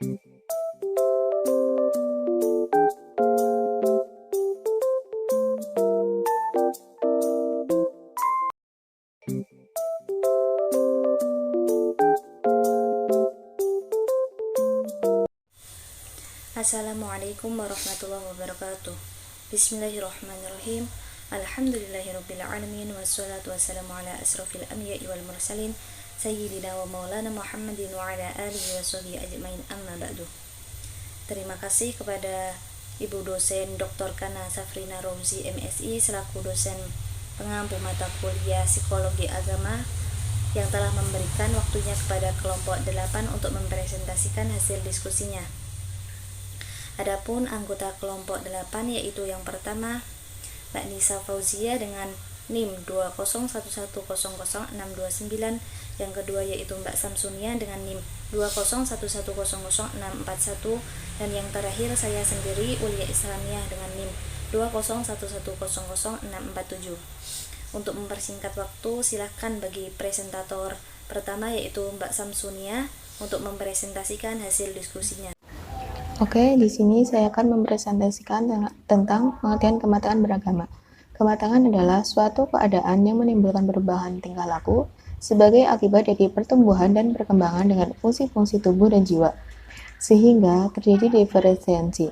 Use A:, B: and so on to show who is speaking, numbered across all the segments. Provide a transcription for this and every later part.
A: Assalamualaikum warahmatullahi wabarakatuh. Bismillahirrahmanirrahim. Alhamdulillahirrabbilalamin. Wassalatu wassalamu ala asrafil anbiya'i wal mursalin Sayyidina wa maulana Muhammadin wa ala alihi wa sahbihi ajmain, amma ba'du. Terima kasih kepada Ibu dosen Dr. Kana Safrina Romzi MSI selaku dosen pengampu mata kuliah Psikologi Agama yang telah memberikan waktunya kepada kelompok 8 untuk mempresentasikan hasil diskusinya. Adapun anggota kelompok 8 yaitu yang pertama Mbak Nisa Fauzia dengan NIM 201100629, yang kedua yaitu Mbak Samsunia dengan NIM 201100641, dan yang terakhir saya sendiri Ulia Islamiyah dengan NIM 201100647. Untuk mempersingkat waktu, silahkan bagi presentator pertama yaitu Mbak Samsunia untuk mempresentasikan hasil diskusinya.
B: Oke, di sini saya akan mempresentasikan tentang pengertian kematangan beragama. Kematangan adalah suatu keadaan yang menimbulkan perubahan tingkah laku sebagai akibat dari pertumbuhan dan perkembangan dengan fungsi-fungsi tubuh dan jiwa, sehingga terjadi diferensiasi.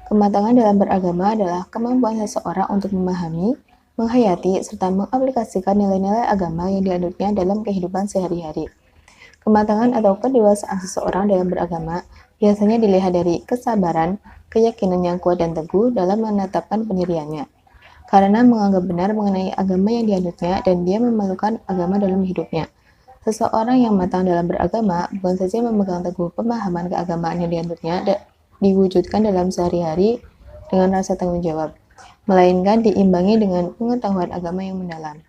B: Kematangan dalam beragama adalah kemampuan seseorang untuk memahami, menghayati, serta mengaplikasikan nilai-nilai agama yang dianutnya dalam kehidupan sehari-hari. Kematangan atau kedewasaan seseorang dalam beragama biasanya dilihat dari kesabaran, keyakinan yang kuat dan teguh dalam menetapkan pendiriannya, karena menganggap benar mengenai agama yang dianutnya dan dia memerlukan agama dalam hidupnya. Seseorang yang matang dalam beragama bukan saja memegang teguh pemahaman keagamaan yang dianutnya diwujudkan dalam sehari-hari dengan rasa tanggung jawab, melainkan diimbangi dengan pengetahuan agama yang mendalam.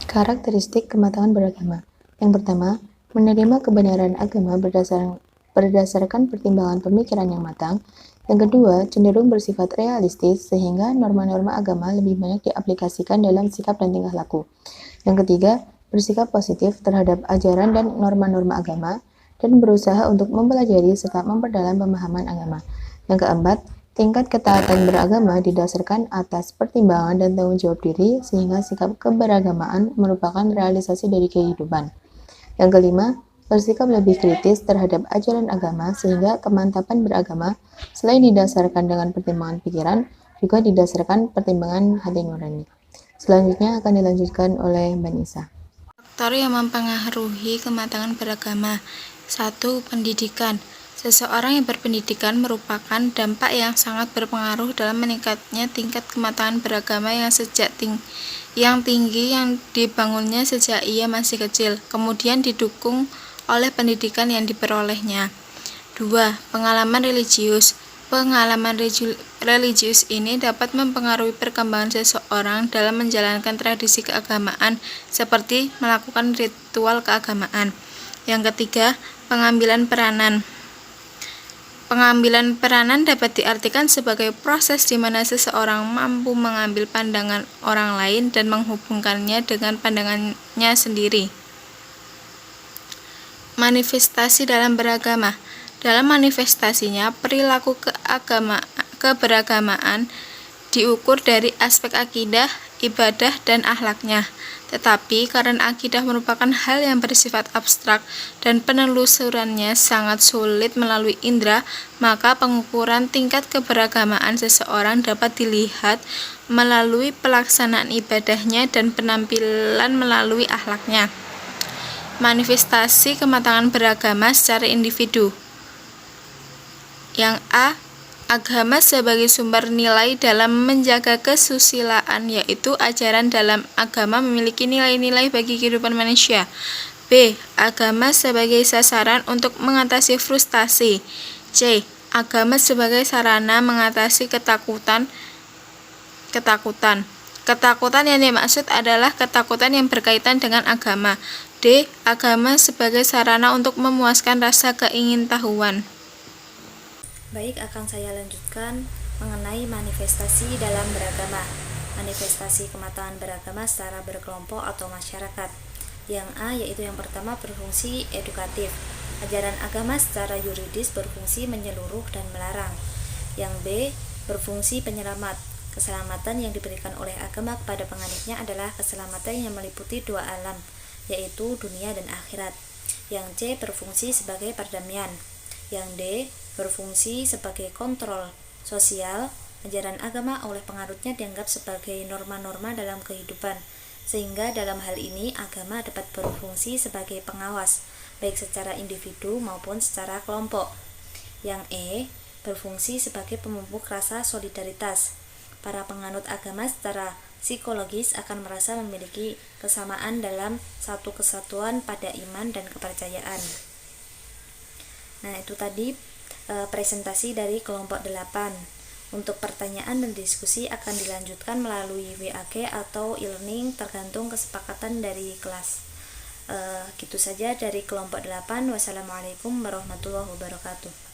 B: Karakteristik kematangan beragama. Yang pertama, menerima kebenaran agama berdasarkan pertimbangan pemikiran yang matang. Yang kedua, cenderung bersifat realistis sehingga norma-norma agama lebih banyak diaplikasikan dalam sikap dan tingkah laku. Yang ketiga, bersikap positif terhadap ajaran dan norma-norma agama dan berusaha untuk mempelajari serta memperdalam pemahaman agama. Yang keempat, tingkat ketaatan beragama didasarkan atas pertimbangan dan tanggung jawab diri sehingga sikap keberagamaan merupakan realisasi dari kehidupan. Yang kelima, bersikap lebih kritis terhadap ajaran agama sehingga kemantapan beragama selain didasarkan dengan pertimbangan pikiran, juga didasarkan pertimbangan hati nurani. Selanjutnya akan dilanjutkan oleh Mbak Nisa.
C: Faktor yang mempengaruhi kematangan beragama. 1. Pendidikan. Seseorang yang berpendidikan merupakan dampak yang sangat berpengaruh dalam meningkatnya tingkat kematangan beragama yang tinggi yang dibangunnya sejak ia masih kecil, kemudian didukung oleh pendidikan yang diperolehnya. 2. Pengalaman religius. Pengalaman religius ini dapat mempengaruhi perkembangan seseorang dalam menjalankan tradisi keagamaan seperti melakukan ritual keagamaan. Yang ketiga, pengambilan peranan. Pengambilan peranan dapat diartikan sebagai proses di mana seseorang mampu mengambil pandangan orang lain dan menghubungkannya dengan pandangannya sendiri. Manifestasi dalam beragama. Dalam manifestasinya, perilaku keberagamaan diukur dari aspek akidah, ibadah, dan akhlaknya. Tetapi karena akidah merupakan hal yang bersifat abstrak dan penelusurannya sangat sulit melalui indera, maka pengukuran tingkat keberagamaan seseorang dapat dilihat melalui pelaksanaan ibadahnya dan penampilan melalui akhlaknya. Manifestasi kematangan beragama secara individu. Yang A. Agama sebagai sumber nilai dalam menjaga kesusilaan, yaitu ajaran dalam agama memiliki nilai-nilai bagi kehidupan manusia. B. Agama sebagai sasaran untuk mengatasi frustasi. C. Agama sebagai sarana mengatasi ketakutan. Ketakutan yang dimaksud adalah ketakutan yang berkaitan dengan agama. D. Agama sebagai sarana untuk memuaskan rasa keingintahuan.
A: Baik, akan saya lanjutkan mengenai manifestasi dalam beragama. Manifestasi kematangan beragama secara berkelompok atau masyarakat. Yang A yaitu yang pertama berfungsi edukatif. Ajaran agama secara yuridis berfungsi menyeluruh dan melarang. Yang B, berfungsi penyelamat. Keselamatan yang diberikan oleh agama kepada penganutnya adalah keselamatan yang meliputi dua alam, yaitu dunia dan akhirat. Yang C, berfungsi sebagai perdamaian. Yang D, berfungsi sebagai kontrol sosial. Ajaran agama oleh penganutnya dianggap sebagai norma-norma dalam kehidupan, sehingga dalam hal ini agama dapat berfungsi sebagai pengawas, baik secara individu maupun secara kelompok. Yang E, berfungsi sebagai pemupuk rasa solidaritas. Para penganut agama secara psikologis akan merasa memiliki kesamaan dalam satu kesatuan pada iman dan kepercayaan. Nah, itu tadi presentasi dari kelompok 8. Untuk pertanyaan dan diskusi akan dilanjutkan melalui WAG atau e-learning tergantung kesepakatan dari kelas. Gitu saja dari kelompok 8. Wassalamualaikum warahmatullahi wabarakatuh.